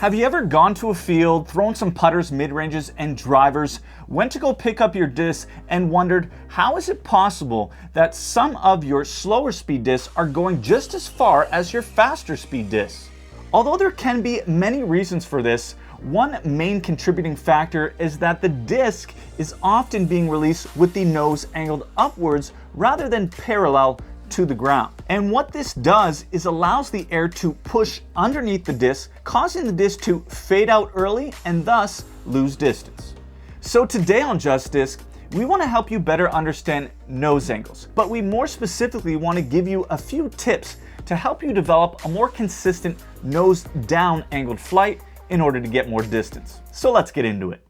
Have you ever gone to a field, thrown some putters, mid-ranges, and drivers, went to go pick up your disc, and wondered how is it possible that some of your slower speed discs are going just as far as your faster speed discs? Although there can be many reasons for this, one main contributing factor is that the disc is often being released with the nose angled upwards rather than parallel to the ground. And what this does is allows the air to push underneath the disc, causing the disc to fade out early and thus lose distance. So today on JustDisc, we want to help you better understand nose angles, but we more specifically want to give you a few tips to help you develop a more consistent nose down angled flight in order to get more distance. So let's get into it.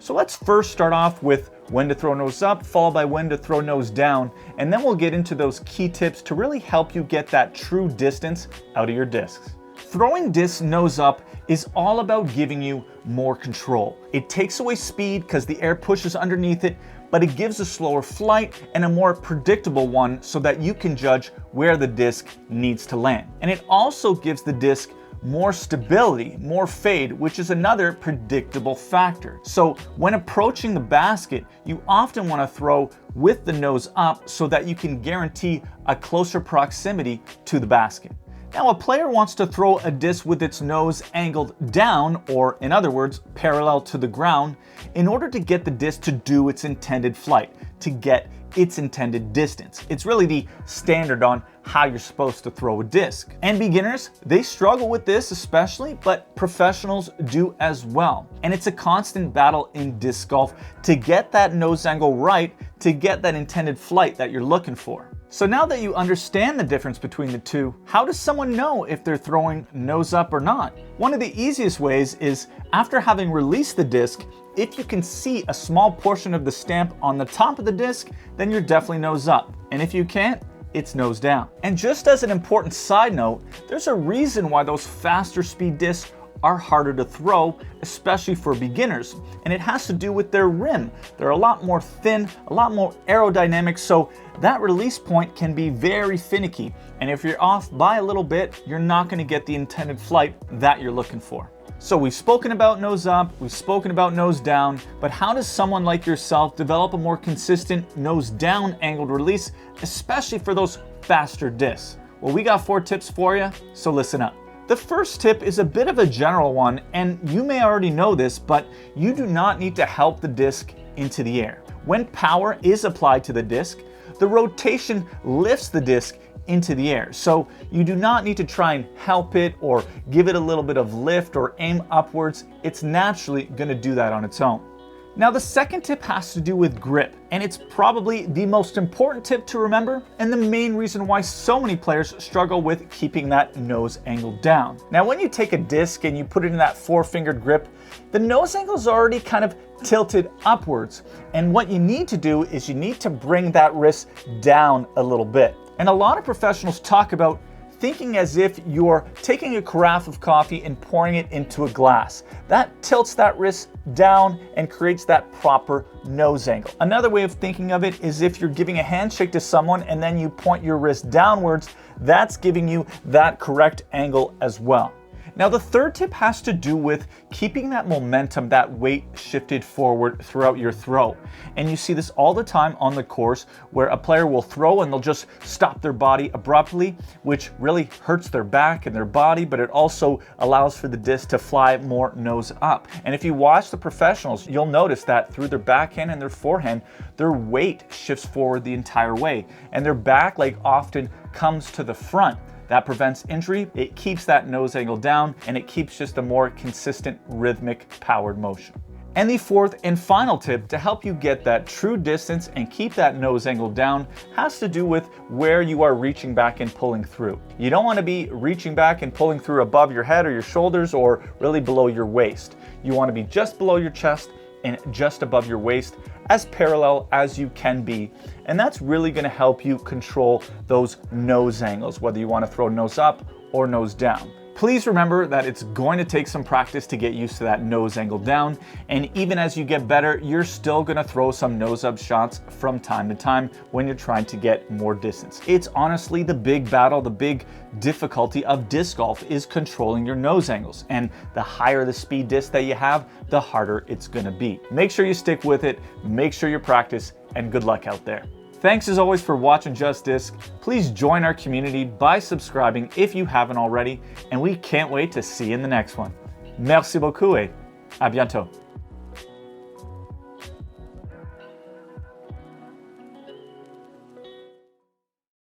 So let's first start off with when to throw nose up, followed by when to throw nose down, and then we'll get into those key tips to really help you get that true distance out of your discs. Throwing discs nose up is all about giving you more control. It takes away speed because the air pushes underneath it, but it gives a slower flight and a more predictable one so that you can judge where the disc needs to land. And it also gives the disc more stability, more fade, which is another predictable factor. So when approaching the basket, you often want to throw with the nose up so that you can guarantee a closer proximity to the basket. Now, a player wants to throw a disc with its nose angled down, or in other words, parallel to the ground, in order to get the disc to do its intended flight, to get its intended distance. It's really the standard on how you're supposed to throw a disc. And beginners, they struggle with this especially, but professionals do as well. And it's a constant battle in disc golf to get that nose angle right, to get that intended flight that you're looking for. So now that you understand the difference between the two, how does someone know if they're throwing nose up or not? One of the easiest ways is after having released the disc, if you can see a small portion of the stamp on the top of the disc, then you're definitely nose up. And if you can't, it's nose down. And just as an important side note, there's a reason why those faster speed discs are harder to throw, especially for beginners. And it has to do with their rim. They're a lot more thin, a lot more aerodynamic, so that release point can be very finicky. And if you're off by a little bit, you're not going to get the intended flight that you're looking for. So we've spoken about nose up, we've spoken about nose down, but how does someone like yourself develop a more consistent nose down angled release, especially for those faster discs? Well, we got 4 tips for you, so listen up. The first tip is a bit of a general one, and you may already know this, but you do not need to help the disc into the air. When power is applied to the disc, the rotation lifts the disc into the air. So you do not need to try and help it or give it a little bit of lift or aim upwards. It's naturally going to do that on its own. Now, the second tip has to do with grip, and it's probably the most important tip to remember and the main reason why so many players struggle with keeping that nose angle down. Now, when you take a disc and you put it in that 4-fingered grip, the nose angle is already kind of tilted upwards, and what you need to do is you need to bring that wrist down a little bit. And a lot of professionals talk about thinking as if you're taking a carafe of coffee and pouring it into a glass. That tilts that wrist down and creates that proper nose angle. Another way of thinking of it is if you're giving a handshake to someone and then you point your wrist downwards, that's giving you that correct angle as well. Now, the third tip has to do with keeping that momentum, that weight shifted forward throughout your throw. And you see this all the time on the course where a player will throw and they'll just stop their body abruptly, which really hurts their back and their body, but it also allows for the disc to fly more nose up. And if you watch the professionals, you'll notice that through their backhand and their forehand, their weight shifts forward the entire way, and their back leg often comes to the front. That prevents injury, it keeps that nose angle down, and it keeps just a more consistent rhythmic powered motion. And the fourth and final tip to help you get that true distance and keep that nose angle down has to do with where you are reaching back and pulling through. You don't want to be reaching back and pulling through above your head or your shoulders or really below your waist. You want to be just below your chest and just above your waist, as parallel as you can be. And that's really going to help you control those nose angles, whether you want to throw nose up or nose down. Please remember that it's going to take some practice to get used to that nose angle down, and even as you get better, you're still gonna throw some nose up shots from time to time when you're trying to get more distance. It's honestly the big battle, the big difficulty of disc golf is controlling your nose angles, and the higher the speed disc that you have, the harder it's gonna be. Make sure you stick with it, make sure you practice, and good luck out there. Thanks as always for watching JustDisc. Please join our community by subscribing if you haven't already, and we can't wait to see you in the next one. Merci beaucoup et à bientôt.